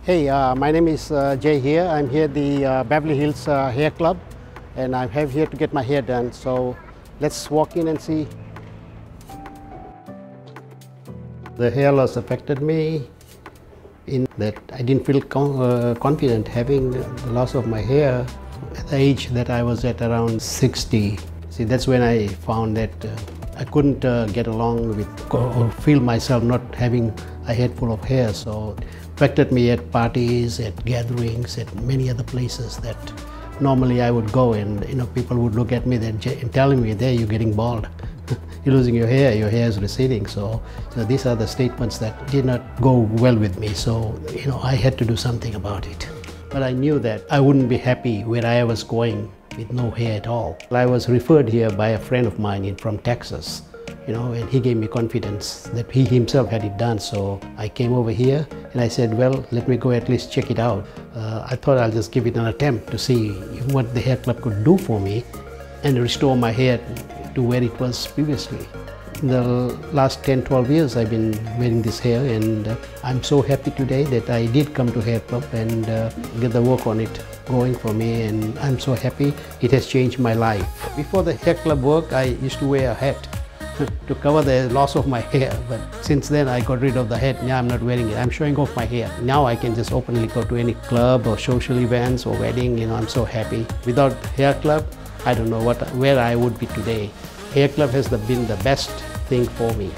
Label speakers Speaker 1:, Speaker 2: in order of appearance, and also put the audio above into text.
Speaker 1: Hey, my name is Jay here. I'm here at the Beverly Hills HairClub, and I'm here to get my hair done. So let's walk in and see. The hair loss affected me in that I didn't feel confident having the loss of my hair at the age that I was at around 60. See, that's when I found that I couldn't get along with or feel myself not having a head full of hair. So it affected me at parties, at gatherings, at many other places that normally I would go, and people would look at me and telling me, "There, you're getting bald. You're losing your hair is receding." So these are the statements that did not go well with me. So I had to do something about it. But I knew that I wouldn't be happy where I was going with no hair at all. I was referred here by a friend of mine from Texas, and he gave me confidence that he himself had it done. So I came over here and I said, well, let me go at least check it out. I thought I'll just give it an attempt to see what the hair club could do for me and restore my hair to where it was previously. In the last 10-12 years I've been wearing this hair, and I'm so happy today that I did come to HairClub and get the work on it going for me, and I'm so happy. It has changed my life. Before the HairClub work, I used to wear a hat to cover the loss of my hair, but since then I got rid of the hat. Now I'm not wearing it. I'm showing off my hair. Now I can just openly go to any club or social events or wedding. I'm so happy. Without HairClub, I don't know where I would be today. HairClub has been the best thing for me.